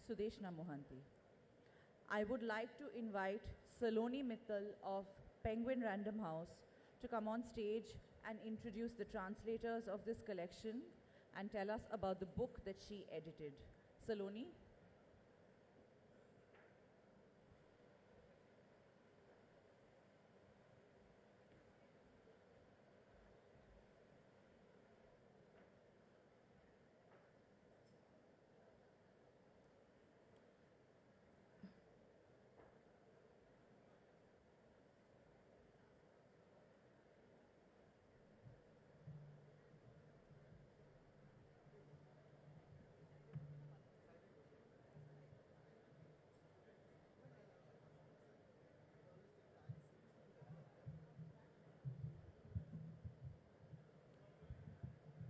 Sudeshna Mohanty. I would like to invite Saloni Mittal of Penguin Random House to come on stage and introduce the translators of this collection and tell us about the book that she edited. Saloni?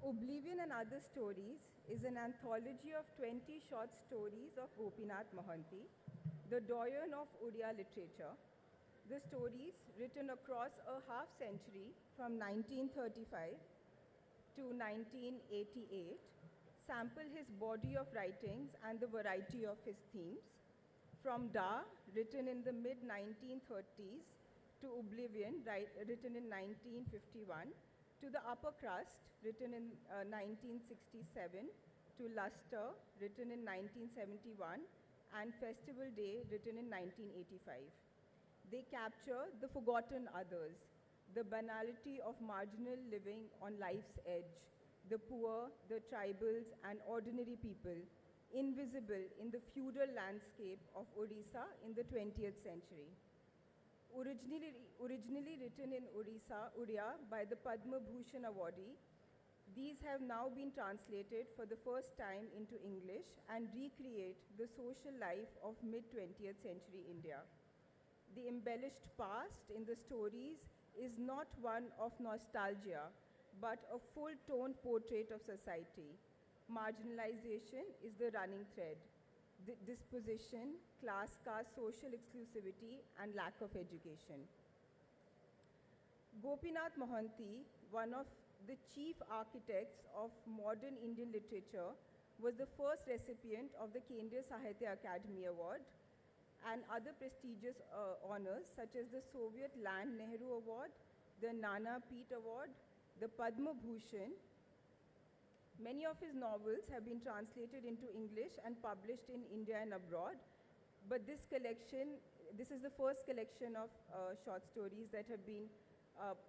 Oblivion and Other Stories is an anthology of 20 short stories of Gopinath Mohanty, the doyen of Odia literature. The stories, written across a half century from 1935 to 1988, sample his body of writings and the variety of his themes. From Da, written in the mid-1930s, to Oblivion, written in 1951, to The Upper Crust, written in 1967, to Luster, written in 1971, and Festival Day, written in 1985. They capture the forgotten others, the banality of marginal living on life's edge, the poor, the tribals, and ordinary people, invisible in the feudal landscape of Odisha in the 20th century. Originally written in Odia by the Padma Bhushan awardee, these have now been translated for the first time into English and recreate the social life of mid-20th century India. The embellished past in the stories is not one of nostalgia, but a full-tone portrait of society. Marginalization is the running thread. Disposition, class caste, social exclusivity, and lack of education. Gopinath Mohanty, one of the chief architects of modern Indian literature, was the first recipient of the Kendriya Sahitya Akademi Award and other prestigious honors such as the Soviet Land Nehru Award, the Nana Pete Award, the Padma Bhushan. Many of his novels have been translated into English and published in India and abroad, but this is the first collection of short stories that have been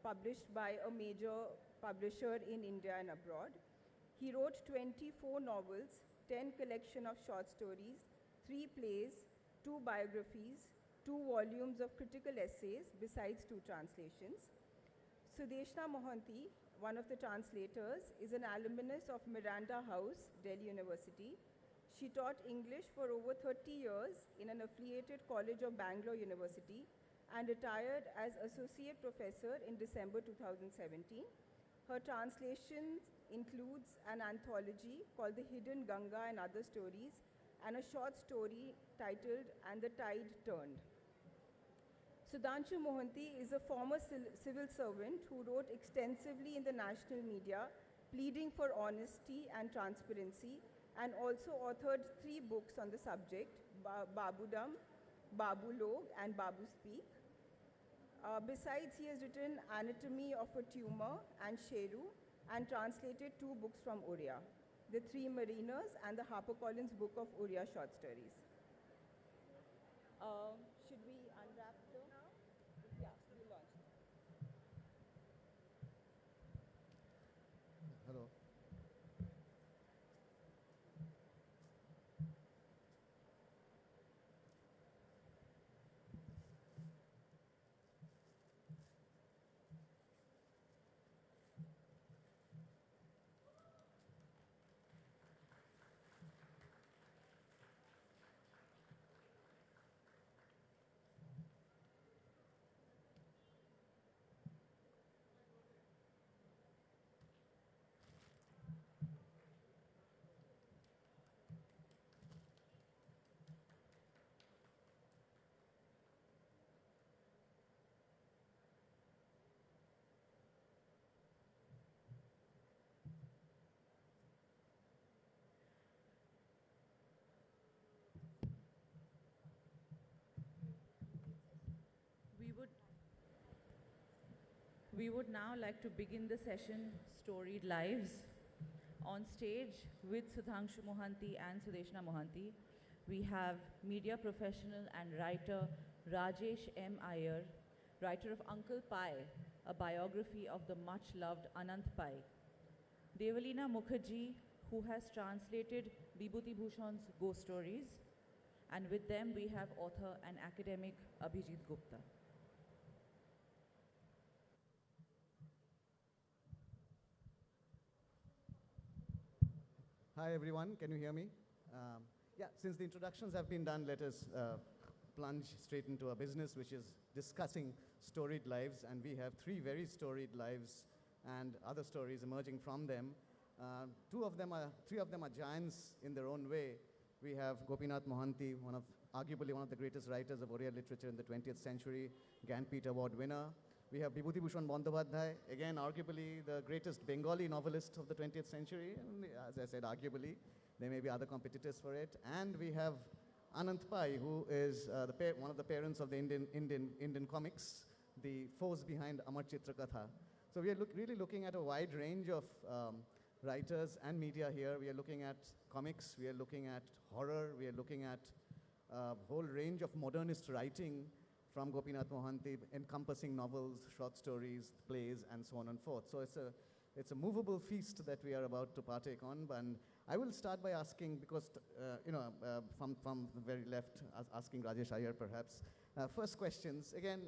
published by a major publisher in India and abroad. He wrote 24 novels, 10 collection of short stories, 3 plays, 2 biographies, 2 volumes of critical essays, besides 2 translations. Sudeshna Mohanty, one of the translators, is an alumnus of Miranda House, Delhi University. She taught English for over 30 years in an affiliated college of Bangalore University and retired as associate professor in December 2017. Her translations includes an anthology called The Hidden Ganga and Other Stories and a short story titled And the Tide Turned. Sudhansu Mohanty is a former civil servant who wrote extensively in the national media, pleading for honesty and transparency, and also authored 3 books on the subject, Babudam, Babu Log, and Babu Speak. Besides, he has written Anatomy of a Tumor and Sheru, and translated 2 books from Oriya, The 3 Mariners and the HarperCollins Book of Oriya Short Stories. Should we unwrap the... Yeah, we launched. Hello. We would now like to begin the session Storied Lives. On stage with Sudhanshu Mohanty and Sudeshna Mohanty, we have media professional and writer Rajesh M. Iyer, writer of Uncle Pai, a biography of the much-loved Anant Pai. Devalina Mukherjee, who has translated Vibhuti Bhushan's ghost stories. And with them, we have author and academic Abhijit Gupta. Hi everyone, can you hear me? Yeah, since the introductions have been done, let us plunge straight into our business, which is discussing storied lives, and we have three very storied lives and other stories emerging from them. Three of them are giants in their own way. We have Gopinath Mohanty, arguably one of the greatest writers of Oriya literature in the 20th century, Gyanpith Award winner. We have Vibhuti Bhushan Bandyopadhyay, again arguably the greatest Bengali novelist of the 20th century. And as I said, arguably, there may be other competitors for it. And we have Anant Pai, who is one of the parents of the Indian comics, the force behind Amar Chitra Katha. So we are really looking at a wide range of writers and media here. We are looking at comics, we are looking at horror, we are looking at a whole range of modernist writing from Gopinath Mohanty, encompassing novels, short stories, plays, and so on and forth. So it's a movable feast that we are about to partake on. And I will start by asking, because from the very left, asking Rajesh Iyer perhaps. First questions, again,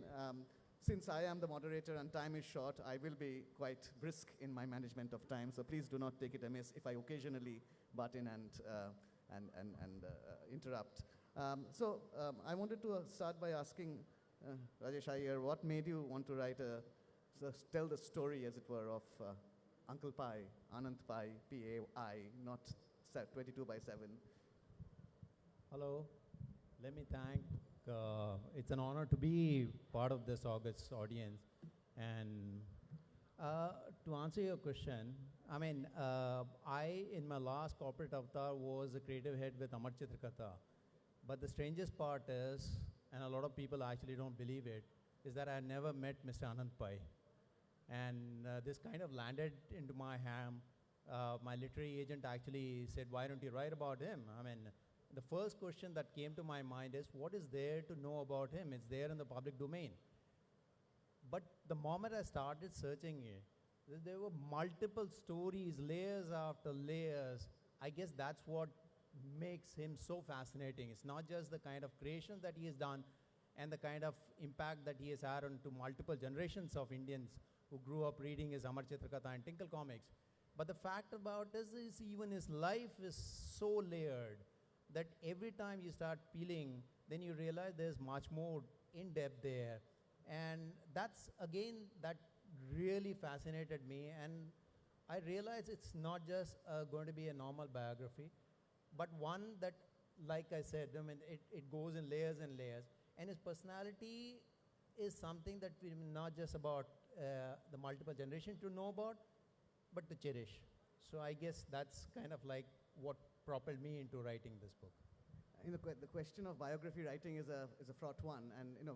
since I am the moderator and time is short, I will be quite brisk in my management of time. So please do not take it amiss if I occasionally butt in and interrupt. I wanted to start by asking Rajesh Iyer, what made you want to tell the story, as it were, of Uncle Pai, Anant Pai, P-A-I, not 22/7? Hello, let me thank, it's an honor to be part of this August audience. And to answer your question, I mean, in my last corporate avatar was a creative head with Amar Chitra Katha. But the strangest part is, and a lot of people actually don't believe it, is that I never met Mr. Anant Pai. And this kind of landed into my ham. My literary agent actually said, why don't you write about him? I mean, the first question that came to my mind is, what is there to know about him? It's there in the public domain. But the moment I started searching it, there were multiple stories, layers after layers. I guess that's what makes him so fascinating. It's not just the kind of creation that he has done and the kind of impact that he has had on to multiple generations of Indians who grew up reading his Amar Chitra Katha and Tinkle comics. But the fact about this is even his life is so layered that every time you start peeling, then you realize there's much more in depth there. And that's, again, that really fascinated me. And I realized it's not just going to be a normal biography, but one that, like I said, I mean, it goes in layers and layers. And his personality is something that we not just about the multiple generation to know about, but to cherish. So I guess that's kind of like what propelled me into writing this book. The question of biography writing is a fraught one, and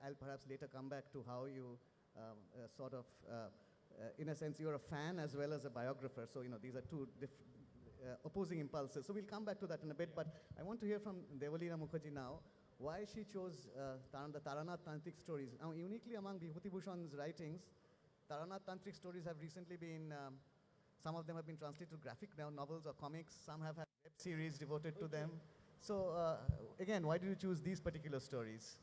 I'll perhaps later come back to how you in a sense, you're a fan as well as a biographer. So these are two opposing impulses. So we'll come back to that in a bit. But I want to hear from Devalina Mukherjee now why she chose the Taranath Tantric stories. Now, uniquely among Vibhuti Bhushan's writings, Taranath Tantric stories have recently been. Some of them have been translated to graphic novels or comics. Some have had web series devoted to them. So again, why did you choose these particular stories?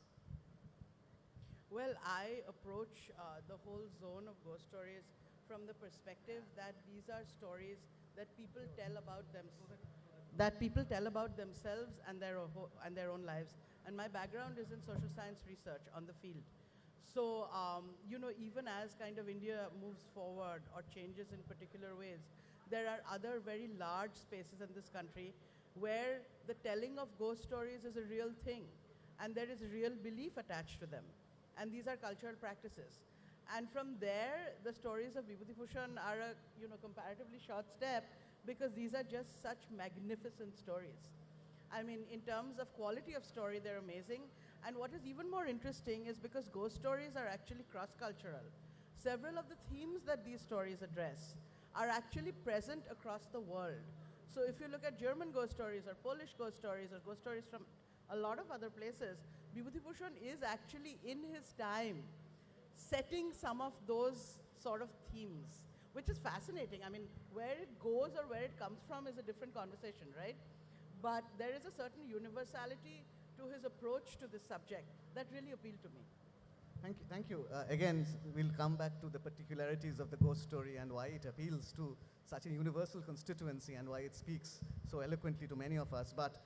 Well, I approach the whole zone of ghost stories from the perspective that these are stories that people tell about themselves and their own lives. And my background is in social science research on the field. So, even as kind of India moves forward or changes in particular ways, there are other very large spaces in this country where the telling of ghost stories is a real thing, and there is real belief attached to them. And these are cultural practices. And from there, the stories of Vibhuti Bhushan are a comparatively short step, because these are just such magnificent stories. I mean, in terms of quality of story, they're amazing. And what is even more interesting is because ghost stories are actually cross-cultural. several of the themes that these stories address are actually present across the world. So if you look at German ghost stories or Polish ghost stories or ghost stories from a lot of other places, Vibhuti is actually in his time setting some of those sort of themes, which is fascinating. I mean, where it goes or where it comes from is a different conversation, right? But there is a certain universality to his approach to this subject that really appealed to me. Thank you. Thank you. Again, we'll come back to the particularities of the ghost story and why it appeals to such a universal constituency and why it speaks so eloquently to many of us. But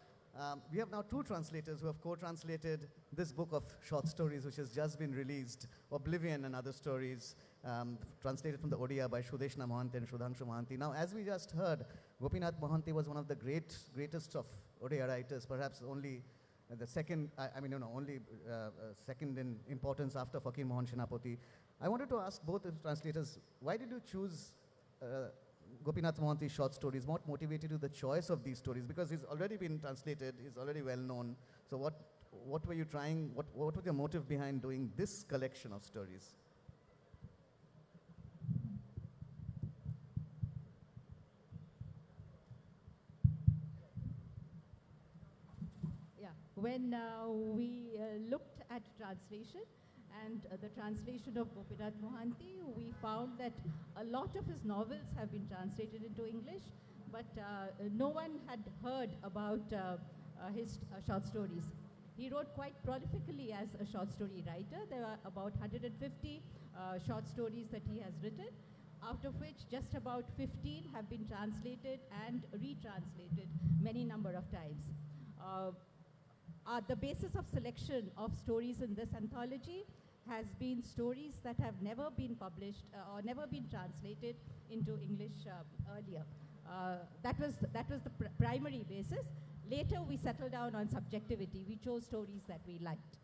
we have now two translators who have co-translated this book of short stories, which has just been released, Oblivion and Other Stories, translated from the Odia by Sudeshna Mohanty and Sudhansu Mohanty. Now, as we just heard, Gopinath Mohanty was one of the greatest of Odia writers, perhaps only the second, only second in importance after Fakir Mohan Senapati. I wanted to ask both the translators, why did you choose Gopinath Mohanty's short stories? What motivated you the choice of these stories? Because he's already been translated, he's already well known. So what were you trying, what was your motive behind doing this collection of stories? Yeah, when we looked at translation and the translation of Gopinath Mohanty, we found that a lot of his novels have been translated into English, but no one had heard about his short stories. He wrote quite prolifically as a short story writer. There are about 150 short stories that he has written, out of which just about 15 have been translated and retranslated many number of times. The basis of selection of stories in this anthology has been stories that have never been published or never been translated into English earlier. That was the primary basis. Later, we settled down on subjectivity. We chose stories that we liked.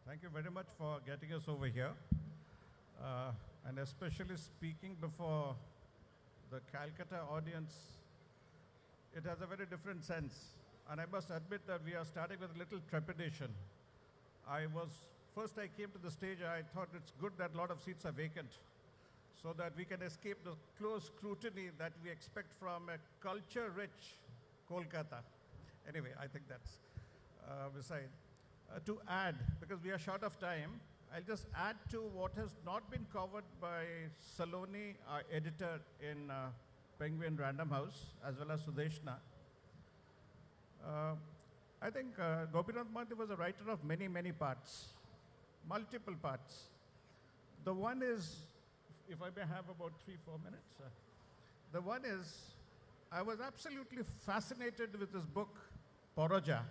Thank you very much for getting us over here, and especially speaking before the Calcutta audience. It has a very different sense, and I must admit that we are starting with a little trepidation. First I came to the stage, I thought it's good that a lot of seats are vacant so that we can escape the close scrutiny that we expect from a culture-rich Kolkata. Anyway, I think that's beside. To add, because we are short of time, I'll just add to what has not been covered by Saloni, our editor in Penguin Random House, as well as Sudeshna. I think Gopinath Mohanty was a writer of many, many parts, multiple parts. The one is, if I may have about 3-4 minutes. The one is, I was absolutely fascinated with this book, Poroja,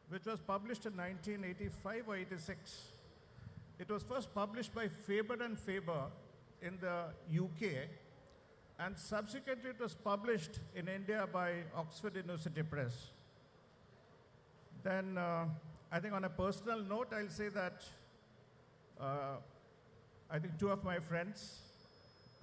which was published in 1985 or 86. It was first published by Faber and Faber in the UK, and subsequently it was published in India by Oxford University Press. Then, I think on a personal note, I'll say that I think two of my friends,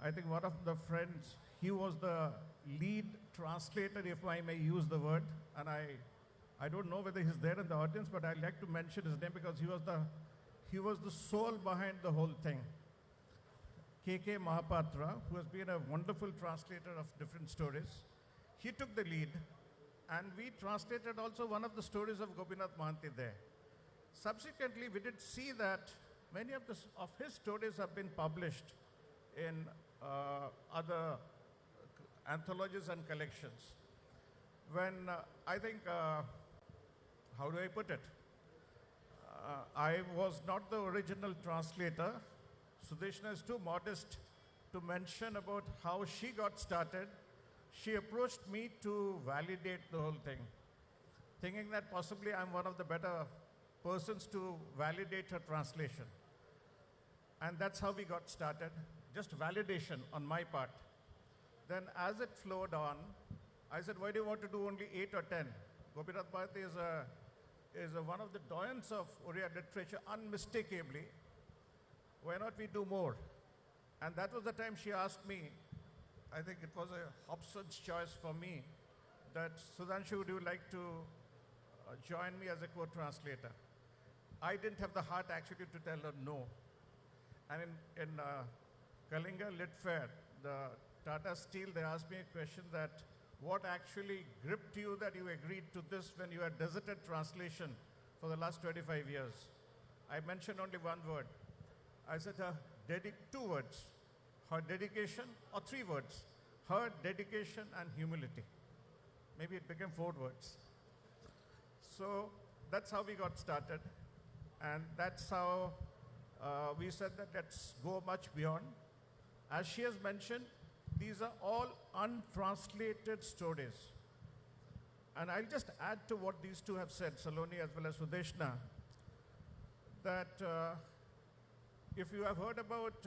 I think one of the friends, he was the lead translator, if I may use the word, and I don't know whether he's there in the audience, but I'd like to mention his name because he was the soul behind the whole thing. K.K. Mahapatra, who has been a wonderful translator of different stories, he took the lead, and we translated also one of the stories of Gopinath Mohanty there. Subsequently, we did see that many of his stories have been published in other anthologies and collections. When I think, how do I put it? I was not the original translator. Sudeshna is too modest to mention about how she got started. She approached me to validate the whole thing, thinking that possibly I'm one of the better persons to validate her translation. And that's how we got started, just validation on my part. Then as it flowed on, I said, why do you want to do only 8 or 10? Gopinath Mohanty is one of the doyens of Oriya literature, unmistakably. Why not we do more? And that was the time she asked me, I think it was a Hobson's choice for me, that Sudhanshu, would you like to join me as a co-translator. I didn't have the heart actually to tell her no. And in Kalinga Lit Fair, the Tata Steel, they asked me a question that what actually gripped you that you agreed to this when you had deserted translation for the last 25 years? I mentioned only one word. I said two words, her dedication, or three words, her dedication and humility. Maybe it became 4 words. So that's how we got started. And that's how we said that let's go much beyond. As she has mentioned, these are all untranslated stories. And I'll just add to what these two have said, Saloni as well as Sudeshna, that if you have heard about,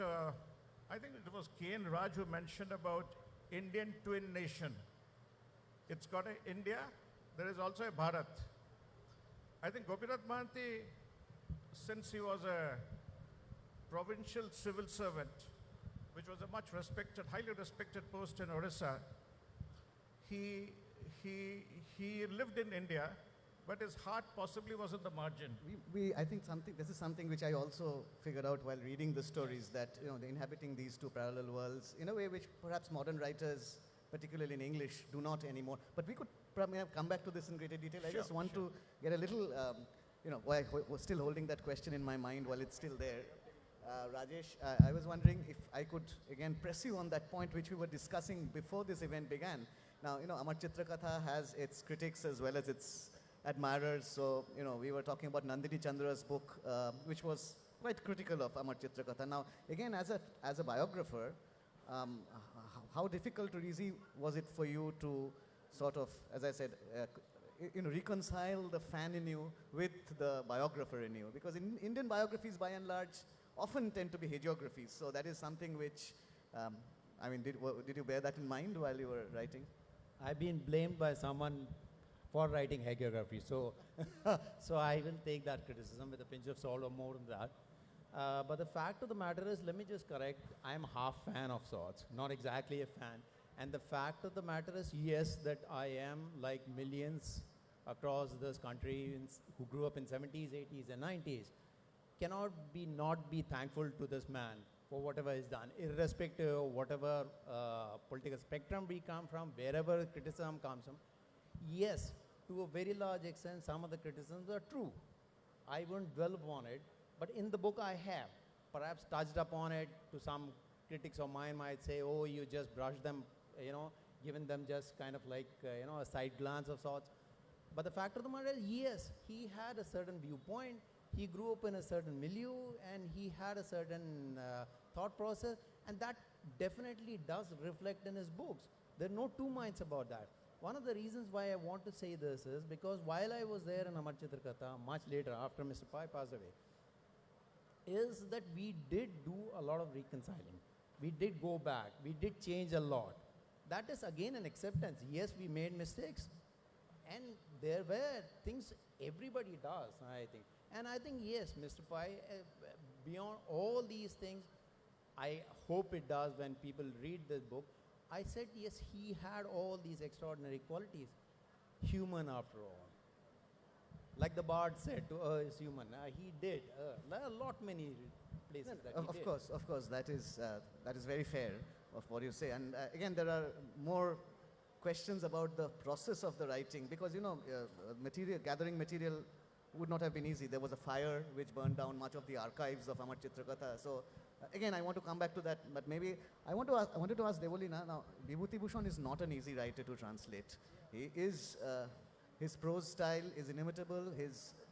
I think it was K.N. Raj who mentioned about Indian twin nation. It's got a India, there is also a Bharat. I think Gopinath Mohanty, since he was a provincial civil servant, which was a much respected, highly respected post in Orissa, he lived in India, but his heart possibly was in the margin. I think this is something which I also figured out while reading the stories, that they're inhabiting these two parallel worlds in a way which perhaps modern writers, particularly in English, do not anymore. But we could probably come back to this in greater detail. I just want to get a little, while I was still holding that question in my mind while it's still there. Rajesh, I was wondering if I could again press you on that point which we were discussing before this event began. Now, Amar Chitrakatha has its critics as well as its admirers. So, we were talking about Nandini Chandra's book, which was quite critical of Amar Chitrakatha. Now, again, as a biographer, how difficult or easy was it for you to sort of, as I said, reconcile the fan in you with the biographer in you? Because in Indian biographies, by and large, often tend to be hagiographies. So that is something which, did you bear that in mind while you were writing? I've been blamed by someone for writing hagiography, so so I will take that criticism with a pinch of salt or more than that. But the fact of the matter is, let me just correct, I'm half fan of sorts, not exactly a fan. And the fact of the matter is, yes, that I am like millions across this country who grew up in 70s, 80s and 90s, cannot not be thankful to this man for whatever he's done, irrespective of whatever political spectrum we come from, wherever criticism comes from. Yes, to a very large extent, some of the criticisms are true. I won't dwell upon it, but in the book I have perhaps touched upon it. To some critics of mine might say, oh, you just brushed them, given them just kind of like, a side glance of sorts. But the fact of the matter is, yes, he had a certain viewpoint. He grew up in a certain milieu, and he had a certain thought process, and that definitely does reflect in his books. There are no two minds about that. One of the reasons why I want to say this is because while I was there in Amar Chitrakatha, much later after Mr. Pai passed away, is that we did do a lot of reconciling. We did go back. We did change a lot. That is again an acceptance. Yes, we made mistakes, and there were things everybody does, I think. And I think, yes, Mr. Pai, beyond all these things, I hope it does when people read this book. I said, yes, he had all these extraordinary qualities. Human, after all. Like the bard said, to err is human. He did err. There are a lot many places that he did. Of course, that is very fair of what you say. And again, there are more questions about the process of the writing, because, gathering material would not have been easy. There was a fire which burned down much of the archives of Amar Chitrakatha. So again, I want to come back to that, but maybe I wanted to ask Devolina. Now, Vibhuti Bhushan is not an easy writer to translate. He is, his prose style is inimitable.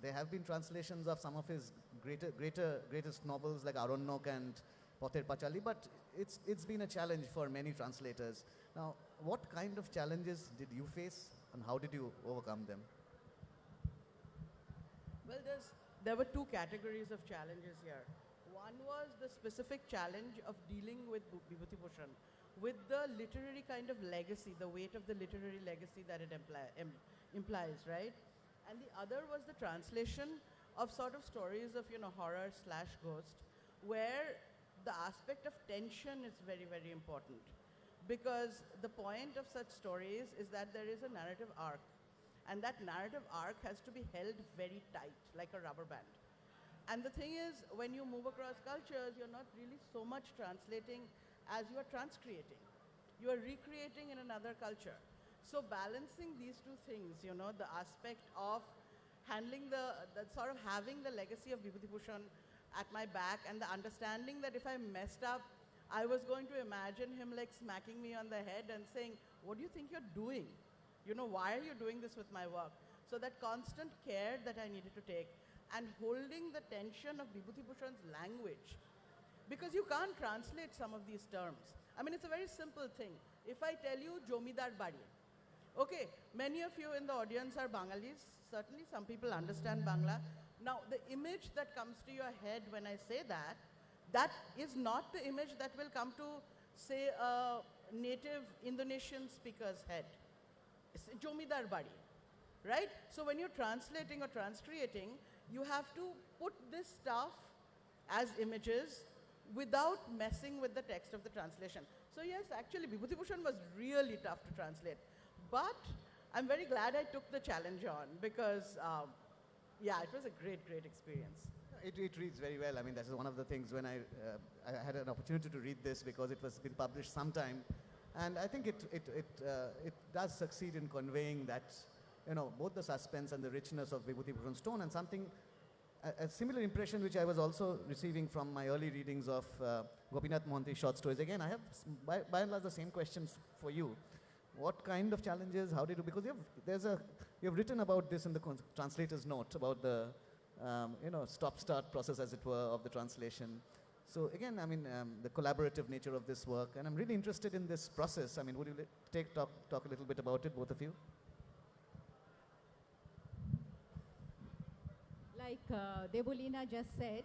There have been translations of some of his greatest novels like Aranyok and Pother Pachali, but it's been a challenge for many translators. Now, what kind of challenges did you face, and how did you overcome them? Well, there were two categories of challenges here. One was the specific challenge of dealing with Vibhuti Bhushan, with the literary kind of legacy, the weight of the literary legacy that it implies, right? And the other was the translation of sort of stories of, horror/ghost, where the aspect of tension is very, very important. Because the point of such stories is that there is a narrative arc. And that narrative arc has to be held very tight, like a rubber band. And the thing is, when you move across cultures, you're not really so much translating as you are transcreating. You are recreating in another culture. So balancing these two things, you know, the aspect of handling the sort of having the legacy of Vibhuti Bhushan at my back, and the understanding that if I messed up, I was going to imagine him like smacking me on the head and saying, what do you think you're doing? You know, why are you doing this with my work? So that constant care that I needed to take, and holding the tension of Vibhuti Bhushan's language. Because you can't translate some of these terms. I mean, it's a very simple thing. If I tell you Jomidar Badi, okay, many of you in the audience are Bangalis. Certainly some people understand Bangla. Now, the image that comes to your head when I say that, that is not the image that will come to, say, a native Indonesian speaker's head. It's Jomidar Badi, right? So when you're translating or transcreating, you have to put this stuff as images without messing with the text of the translation. So yes, actually, Vibhuti Bhushan was really tough to translate. But I'm very glad I took the challenge on because, yeah, it was a great, great experience. It reads very well. I mean, that's one of the things when I had an opportunity to read this because it was been published sometime. And I think it does succeed in conveying that, you know, both the suspense and the richness of Vibhuti Bhushan's tone, and something, a similar impression which I was also receiving from my early readings of Gopinath Mohanty short stories. Again, I have by and large the same questions for you. What kind of challenges, how did you, because you've written about this in the translator's note about the, you know, stop-start process, as it were, of the translation. So again, I mean, the collaborative nature of this work, and I'm really interested in this process. I mean, would you talk a little bit about it, both of you? Like Debolina just said,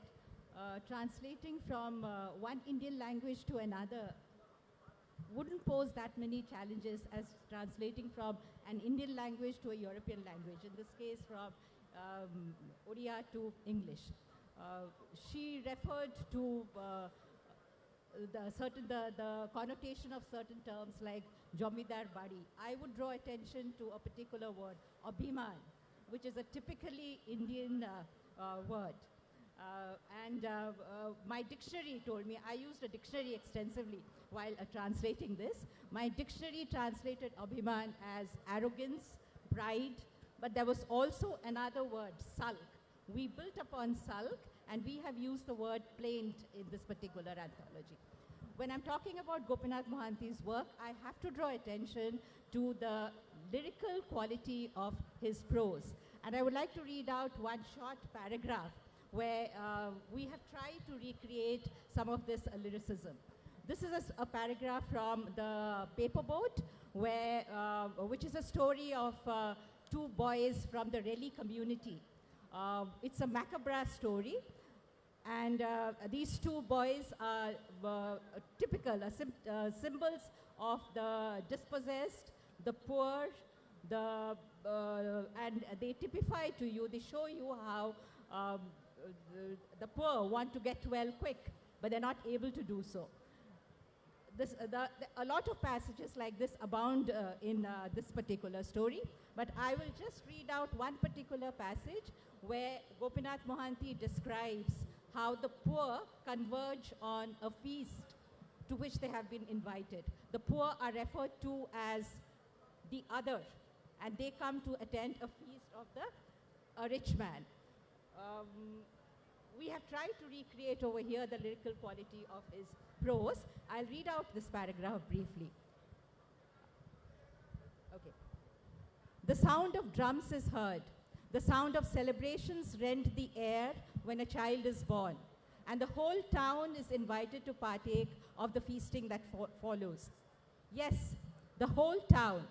translating from one Indian language to another wouldn't pose that many challenges as translating from an Indian language to a European language, in this case from Odia to English. She referred to the connotation of certain terms like Jomidar Badi. I would draw attention to a particular word, Abhiman, which is a typically Indian word. My dictionary told me, I used a dictionary extensively while translating this. My dictionary translated Abhiman as arrogance, pride, but there was also another word, sulk. We built upon sulk, and we have used the word plaint in this particular anthology. When I'm talking about Gopinath Mohanty's work, I have to draw attention to the lyrical quality of his prose. And I would like to read out one short paragraph where we have tried to recreate some of this lyricism. This is a paragraph from the Paper Boat, which is a story of two boys from the Reli community. It's a macabre story, and these two boys are typical symbols of the dispossessed, the poor, and they typify to you, they show you how the poor want to get well quick, but they're not able to do so. A lot of passages like this abound in this particular story, but I will just read out one particular passage where Gopinath Mohanty describes how the poor converge on a feast to which they have been invited. The poor are referred to as the other, and they come to attend a feast of a rich man. We have tried to recreate over here the lyrical quality of his prose. I'll read out this paragraph briefly. Okay. The sound of drums is heard. The sound of celebrations rend the air when a child is born. And the whole town is invited to partake of the feasting that follows. Yes, the whole town.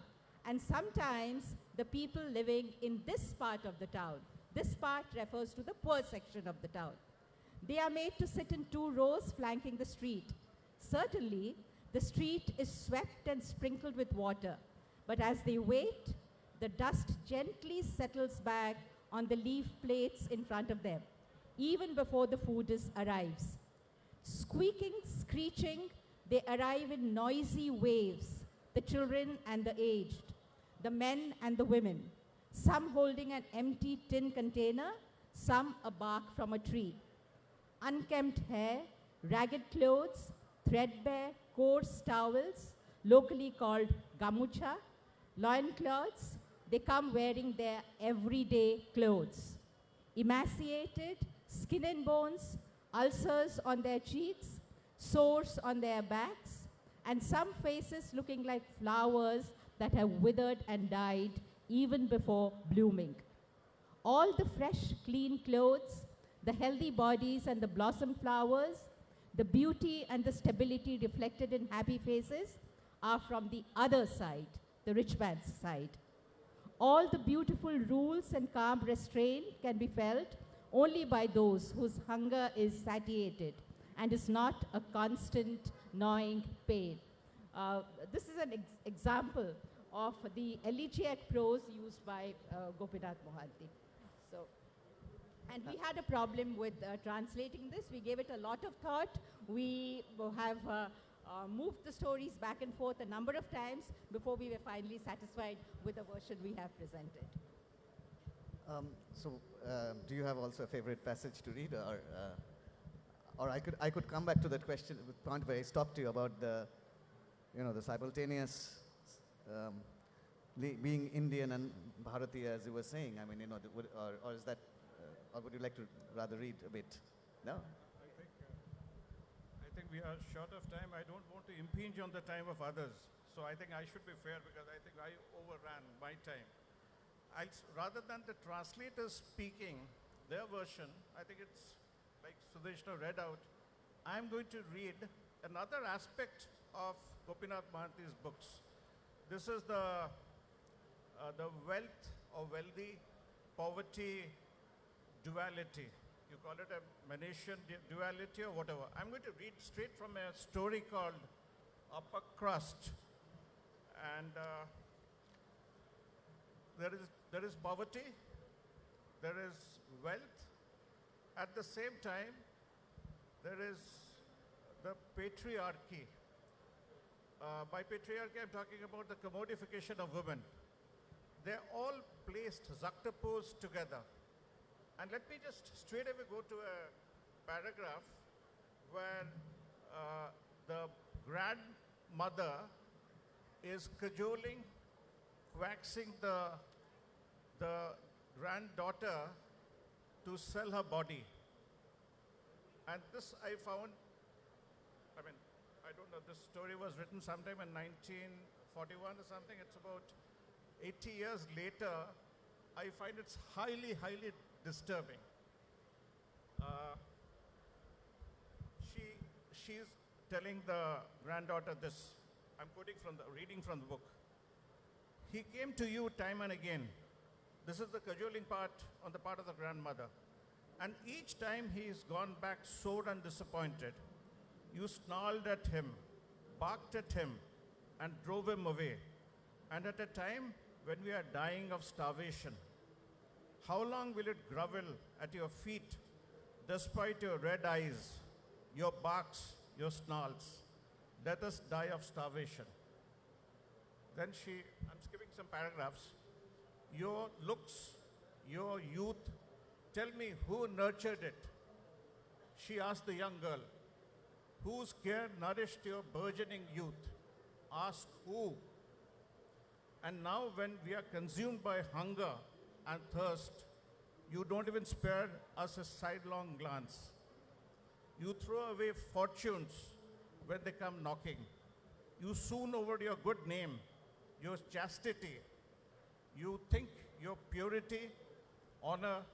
And sometimes the people living in this part of the town. This part refers to the poor section of the town. They are made to sit in 2 rows flanking the street. Certainly, the street is swept and sprinkled with water, but as they wait, the dust gently settles back on the leaf plates in front of them, even before the food arrives. Squeaking, screeching, they arrive in noisy waves, the children and the aged, the men and the women. some holding an empty tin container, some a bark from a tree. Unkempt hair, ragged clothes, threadbare, coarse towels, locally called gamucha, loincloths, they come wearing their everyday clothes. Emaciated, skin and bones, ulcers on their cheeks, sores on their backs, and some faces looking like flowers that have withered and died even before blooming. All the fresh, clean clothes, the healthy bodies and the blossom flowers, the beauty and the stability reflected in happy faces are from the other side, the rich man's side. All the beautiful rules and calm restraint can be felt only by those whose hunger is satiated and is not a constant gnawing pain. This is an example of the elegiac prose used by Gopinath Mohanty. So, and we had a problem with translating this. We gave it a lot of thought. We have moved the stories back and forth a number of times before we were finally satisfied with the version we have presented. Do you have also a favorite passage to read, or I could come back to that question, the point where I stopped you about the simultaneous being Indian and Bharatiya, as you were saying. I mean, or is that, or would you like to rather read a bit? No. I think we are short of time. I don't want to impinge on the time of others. So I think I should be fair because I think I overran my time. Rather than the translators speaking their version, I think it's like Sudeshna read out, I'm going to read another aspect of Gopinath Mohanty's books. This is the wealth or wealthy, poverty duality. You call it a Manetian duality or whatever. I'm going to read straight from a story called Upper Crust. And there is poverty, there is wealth. At the same time, there is the patriarchy. By patriarchy, I'm talking about the commodification of women. They're all placed, juxtaposed together. And let me just straight away go to a paragraph where the grandmother is cajoling, coaxing the granddaughter to sell her body. And this I found, I don't know, this story was written sometime in 1941 or something. It's about 80 years later. I find it's highly, highly disturbing. She's telling the granddaughter this. I'm reading from the book. He came to you time and again. This is the cajoling part on the part of the grandmother. And each time he's gone back sore and disappointed, you snarled at him, barked at him, and drove him away. And at a time when we are dying of starvation, how long will it grovel at your feet despite your red eyes, your barks, your snarls? Let us die of starvation. Then I'm skipping some paragraphs. Your looks, your youth, tell me who nurtured it? She asked the young girl. Whose care nourished your burgeoning youth? Ask who? And now when we are consumed by hunger and thirst, you don't even spare us a sidelong glance. You throw away fortunes when they come knocking. You swoon over your good name, your chastity. You think your purity, honor,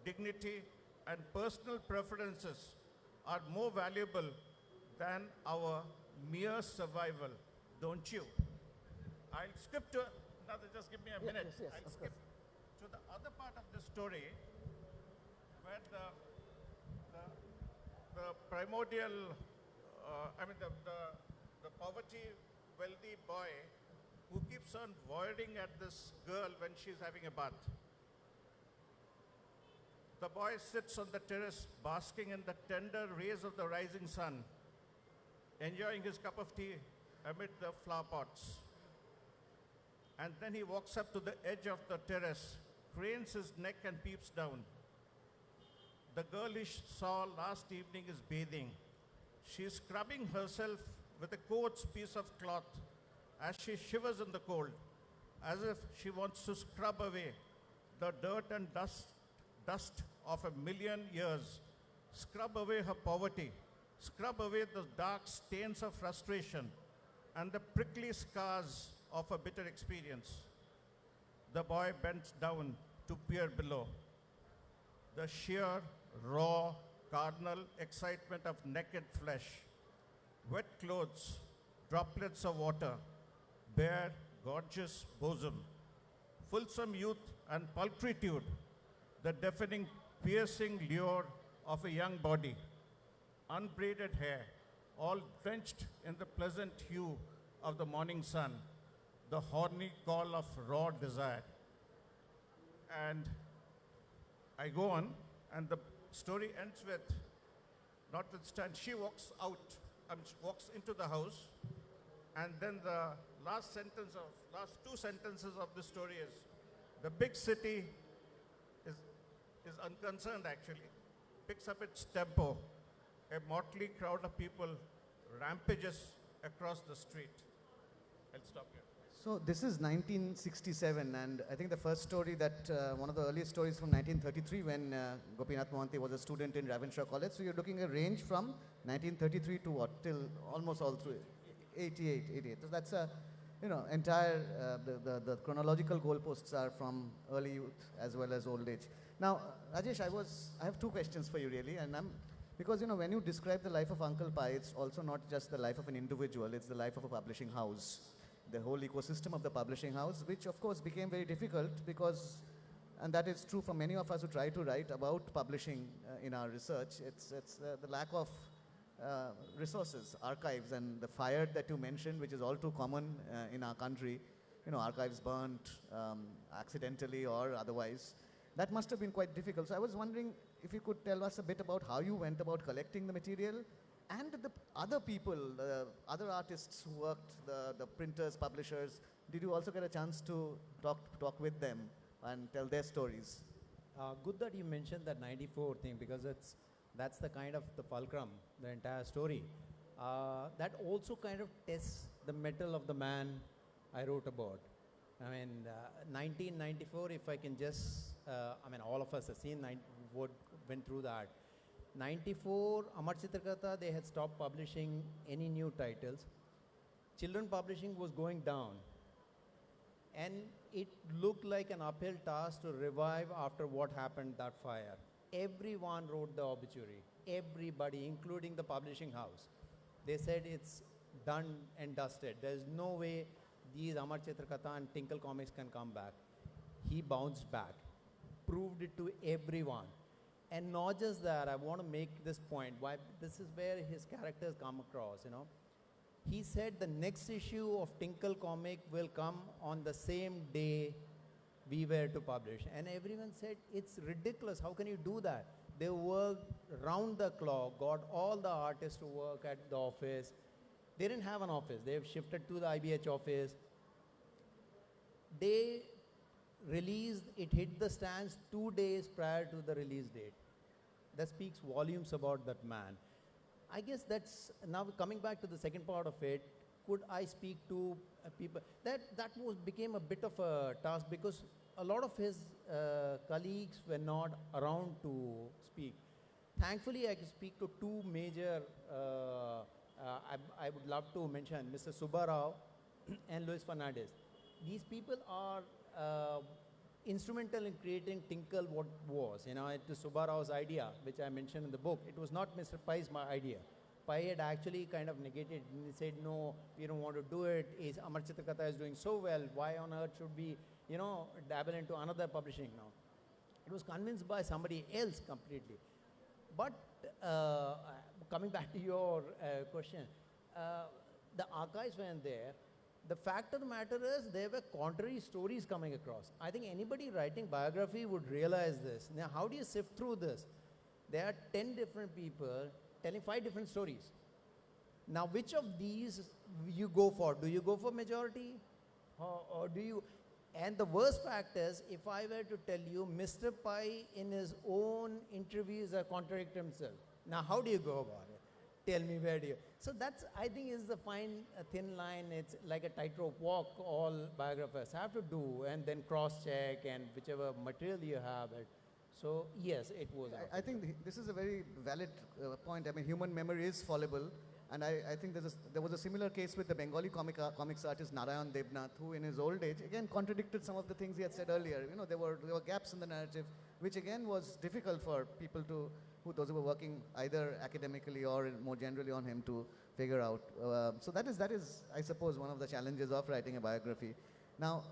dignity, and personal preferences are more valuable than our mere survival, don't you? I'll skip to another, just give me a minute. Yes, I'll skip to the other part of the story where the primordial, the poverty wealthy boy who keeps on voying at this girl when she's having a bath. The boy sits on the terrace basking in the tender rays of the rising sun, enjoying his cup of tea amid the flower pots. And then he walks up to the edge of the terrace cranes his neck and peeps down. The girl he saw last evening is bathing. She is scrubbing herself with a coarse piece of cloth as she shivers in the cold, as if she wants to scrub away the dirt and dust of a million years, scrub away her poverty, scrub away the dark stains of frustration and the prickly scars of a bitter experience. The boy bends down to peer below. The sheer, raw, carnal excitement of naked flesh, wet clothes, droplets of water, bare, gorgeous bosom, fulsome youth and pulchritude, the deafening, piercing lure of a young body, unbraided hair, all drenched in the pleasant hue of the morning sun, the horny call of raw desire. And I go on, and the story ends with, notwithstanding, she walks out, walks into the house, and then the last two sentences of the story is, the big city is unconcerned actually, picks up its tempo. A motley crowd of people rampages across the street. I'll stop here. So this is 1967, and I think the first story that, one of the earliest stories from 1933 when Gopinath Mohanty was a student in Ravenshaw College. So you're looking at a range from 1933 to what, till almost all through 88. So that's a, entire, the chronological goalposts are from early youth as well as old age. Now, Rajesh, I have two questions for you really, and because when you describe the life of Uncle Pai, it's also not just the life of an individual, it's the life of a publishing house. The whole ecosystem of the publishing house, which of course became very difficult because, and that is true for many of us who try to write about publishing in our research, it's the lack of resources, archives, and the fire that you mentioned, which is all too common in our country, archives burnt accidentally or otherwise. That must have been quite difficult. So I was wondering if you could tell us a bit about how you went about collecting the material, and the other people, the other artists who worked, the printers, publishers. Did you also get a chance to talk with them and tell their stories? Good that you mentioned that 94 thing, because that's the kind of the fulcrum, the entire story. That also kind of tests the mettle of the man I wrote about. 1994, if I can just, all of us have seen, went through that. 94, Amar Chitrakatha, they had stopped publishing any new titles. Children publishing was going down. And it looked like an uphill task to revive after what happened, that fire. Everyone wrote the obituary. Everybody, including the publishing house. They said it's done and dusted. There's no way these Amar Chitrakatha and Tinkle comics can come back. He bounced back, proved it to everyone. And not just that, I want to make this point, why this is where his characters come across, He said the next issue of Tinkle comic will come on the same day we were to publish. And everyone said, it's ridiculous, how can you do that? They worked round the clock, got all the artists to work at the office. They didn't have an office, they've shifted to the IBH office. They released, it hit the stands 2 days prior to the release date. That speaks volumes about that man. I guess that's, now coming back to the second part of it, could I speak to people? That became a bit of a task because a lot of his colleagues were not around to speak. Thankfully, I could speak to two major, I would love to mention Mr. Subbarao and Luis Fernandez. These people are instrumental in creating Tinkle what was. It was Subbarao's idea, which I mentioned in the book. It was not Mr. Pai's idea. Pai had actually kind of negated, and he said, no, we don't want to do it. Amar Chitrakatha is doing so well. Why on earth should we, dabble into another publishing now? It was convinced by somebody else completely. But coming back to your question, the archives weren't there. The fact of the matter is there were contrary stories coming across. I think anybody writing biography would realize this. Now, how do you sift through this? There are 10 different people telling 5 different stories. Now, which of these you go for? Do you go for majority? Or do you... And the worst fact is, if I were to tell you, Mr. Pai in his own interviews contradict himself. Now, how do you go about it? Tell me, where do you? So that's, I think, is the fine, thin line. It's like a tightrope walk all biographers have to do, and then cross-check, and whichever material you have. So, yes, it was. I think this is a very valid point. I mean, human memory is fallible. And I think there was a similar case with the Bengali comics artist Narayan Debnath, who in his old age, again, contradicted some of the things he had said earlier. You know, there were gaps in the narrative, which again was difficult for people those who were working either academically or more generally on him to figure out. So that is, I suppose, one of the challenges of writing a biography. Now,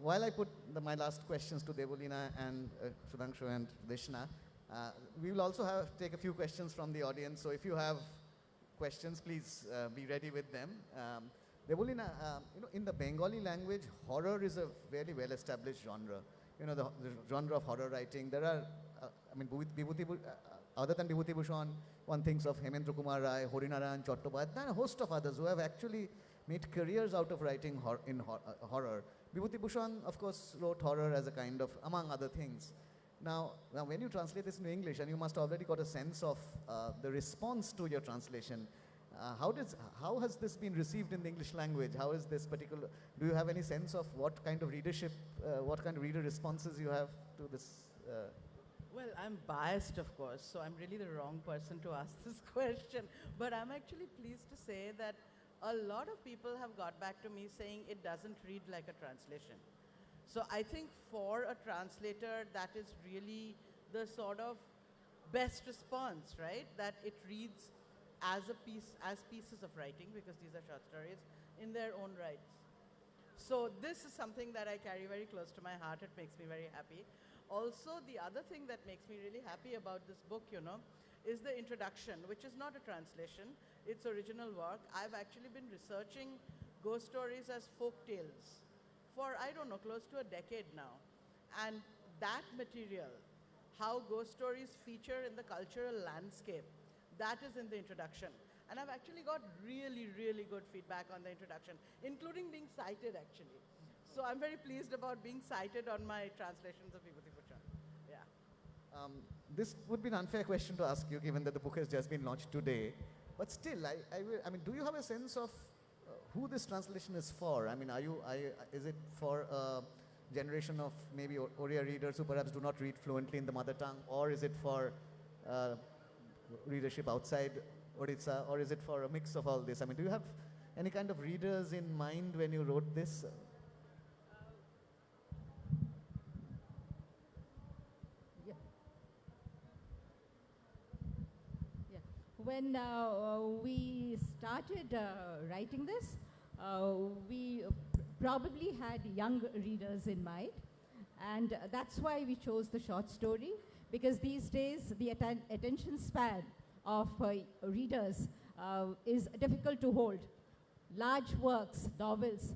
while I put my last questions to Devolina and Sudhanshu and Sudeshna, we will also take a few questions from the audience. So if you have questions, please be ready with them. Devolina, in the Bengali language, horror is a very well-established genre. You know, the genre of horror writing. There are, other than Vibhuti Bhushan, one thinks of Hemendra Kumar Rai, Horinarayan Chattopadhyay, and a host of others who have actually made careers out of writing horror. Vibhuti Bhushan, of course, wrote horror as a kind of, among other things. Now, when you translate this into English, and you must already got a sense of the response to your translation, how has this been received in the English language? How is this particular? Do you have any sense of what kind of readership, what kind of reader responses you have to this? Well, I'm biased, of course, so I'm really the wrong person to ask this question. But I'm actually pleased to say that a lot of people have got back to me saying it doesn't read like a translation. So I think for a translator, that is really the sort of best response, right? That it reads as pieces of writing, because these are short stories, in their own rights. So this is something that I carry very close to my heart. It makes me very happy. Also, the other thing that makes me really happy about this book, is the introduction, which is not a translation. It's original work. I've actually been researching ghost stories as folk tales for, I don't know, close to a decade now. And that material, how ghost stories feature in the cultural landscape, that is in the introduction. And I've actually got really, really good feedback on the introduction, including being cited, actually. So I'm very pleased about being cited on my translations of Vibhuti Bhushan. Yeah. This would be an unfair question to ask you, given that the book has just been launched today. But still, I mean, do you have a sense of who this translation is for? I mean, is it for a generation of maybe Oriya readers who perhaps do not read fluently in the mother tongue, or is it for readership outside Odisha, or is it for a mix of all this? I mean, do you have any kind of readers in mind when you wrote this? When we started writing this, we probably had young readers in mind, and that's why we chose the short story, because these days the attention span of readers is difficult to hold. Large works, novels,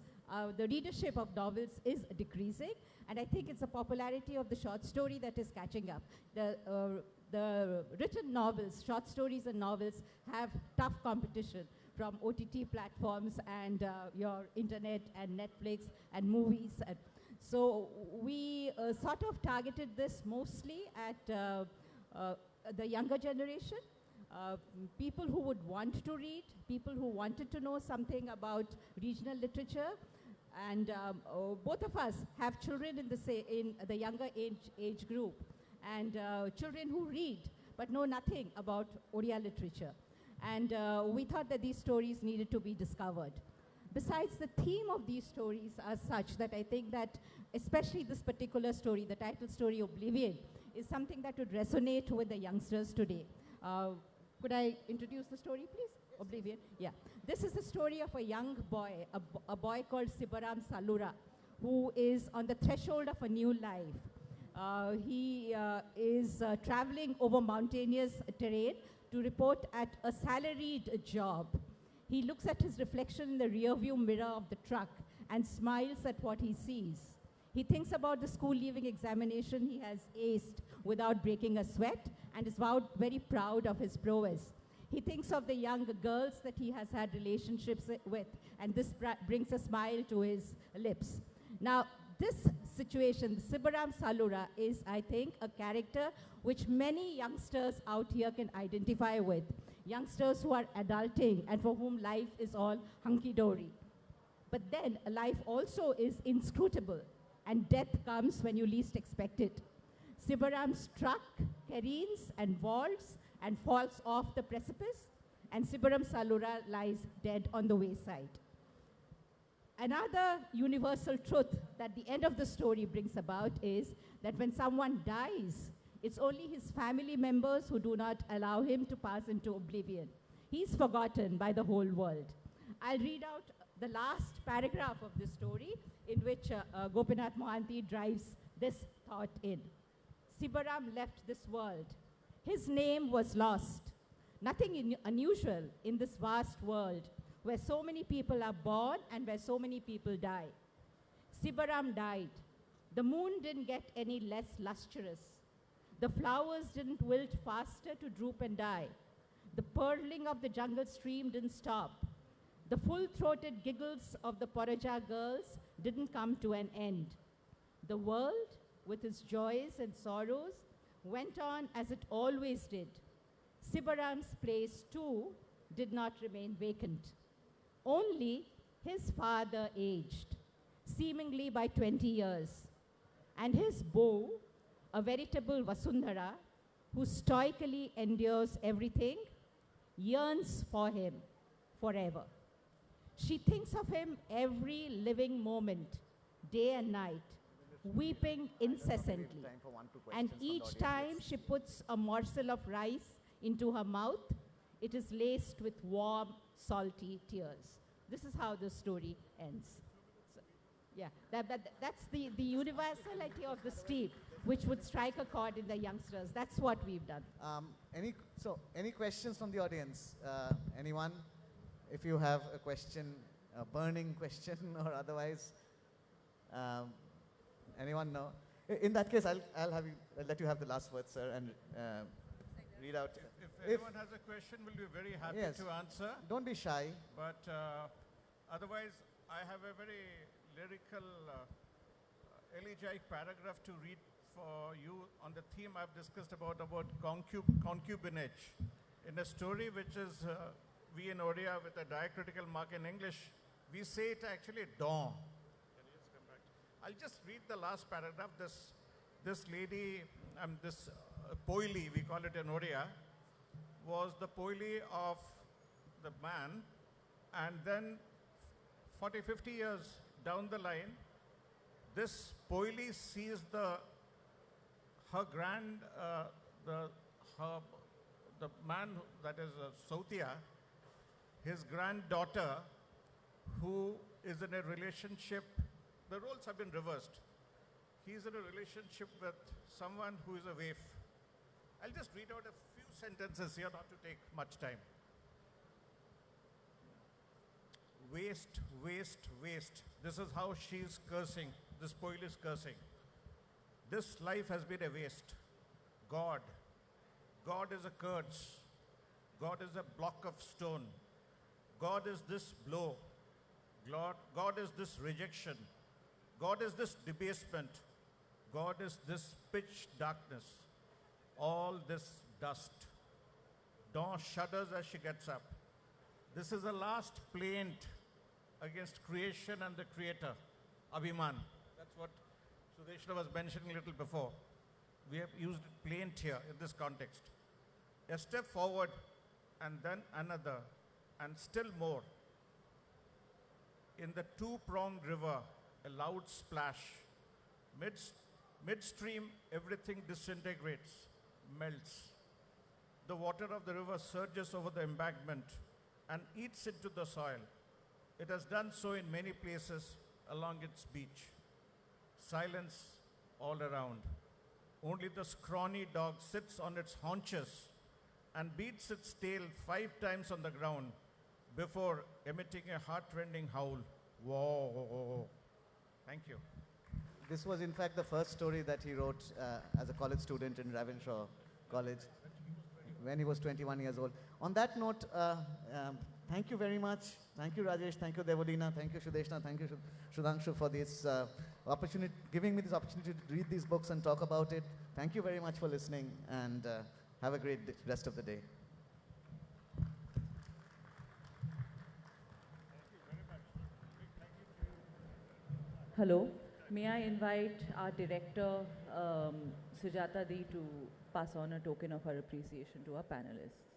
the readership of novels is decreasing, and I think it's the popularity of the short story that is catching up. The written novels, short stories and novels, have tough competition from OTT platforms and your internet and Netflix and movies. And so we sort of targeted this mostly at the younger generation, people who would want to read, people who wanted to know something about regional literature. And both of us have children in the younger age group, and children who read but know nothing about Odia literature. And we thought that these stories needed to be discovered. Besides, the theme of these stories are such that I think that especially this particular story, the title story Oblivion, is something that would resonate with the youngsters today. Could I introduce the story, please? Oblivion? Yeah. This is the story of a young boy, a boy called Sibaram Salura, who is on the threshold of a new life. He is traveling over mountainous terrain to report at a salaried job. He looks at his reflection in the rearview mirror of the truck and smiles at what he sees. He thinks about the school leaving examination he has aced without breaking a sweat and is vowed very proud of his prowess. He thinks of the young girls that he has had relationships with, and this brings a smile to his lips. Now, this situation, Sibaram Salura, is, I think, a character which many youngsters out here can identify with. Youngsters who are adulting and for whom life is all hunky-dory. But then life also is inscrutable, and death comes when you least expect it. Sibaram's truck careens and vaults and falls off the precipice, and Sibaram Salura lies dead on the wayside. Another universal truth that the end of the story brings about is that when someone dies, it's only his family members who do not allow him to pass into oblivion. He's forgotten by the whole world. I'll read out the last paragraph of this story in which Gopinath Mohanty drives this thought in. Sibaram left this world. His name was lost. Nothing unusual in this vast world where so many people are born and where so many people die. Sibaram died. The moon didn't get any less lustrous. The flowers didn't wilt faster to droop and die. The purling of the jungle stream didn't stop. The full-throated giggles of the Poraja girls didn't come to an end. The world, with its joys and sorrows, went on as it always did. Sibaram's place, too, did not remain vacant. Only his father aged, seemingly by 20 years, and his beau, a veritable Vasundhara, who stoically endures everything, yearns for him forever. She thinks of him every living moment, day and night, weeping incessantly. And each time she puts a morsel of rice into her mouth, it is laced with warm, salty tears. This is how the story ends. So, yeah, that's the universality of the steep, which would strike a chord in the youngsters. That's what we've done. Any questions from the audience? Anyone? If you have a question, a burning question or otherwise, anyone know? In that case, I'll let you have the last word, sir, and read out. If anyone has a question, we'll be very happy to answer. Don't be shy. But otherwise, I have a very lyrical, elegiac paragraph to read for you on the theme I've discussed about concubinage. In a story which is, we in Odia with a diacritical mark in English, we say it actually dawn. Can you just come back? I'll just read the last paragraph. This lady, this poily, we call it in Odia, was the poily of the man, and then 40, 50 years down the line, this poily sees the man that is Sautia, his granddaughter, who is in a relationship, the roles have been reversed. He's in a relationship with someone who is a waif. I'll just read out a few sentences here, not to take much time. Waste, waste, waste. This is how she's cursing. This poil is cursing. This life has been a waste. God is a curse. God is a block of stone. God is this blow. God is this rejection. God is this debasement. God is this pitch darkness. All this dust. Dawn shudders as she gets up. This is the last plaint against creation and the creator, Abhiman. That's what Sudeshna was mentioning a little before. We have used plaint here in this context. A step forward and then another and still more. In the two-pronged river, a loud splash. Midstream, everything disintegrates, melts. The water of the river surges over the embankment and eats into the soil. It has done so in many places along its beach. Silence all around. Only the scrawny dog sits on its haunches and beats its tail 5 times on the ground before emitting a heart-rending howl. Whoa. Thank you. This was, in fact, the first story that he wrote as a college student in Ravenshaw College when he was 21 years old. On that note, thank you very much. Thank you, Rajesh. Thank you, Devolina. Thank you, Sudeshna. Thank you, Sudhanshu, for this opportunity, giving me this opportunity to read these books and talk about it. Thank you very much for listening, and have a great rest of the day. Hello. May I invite our director, Sujata Di, to pass on a token of her appreciation to our panelists.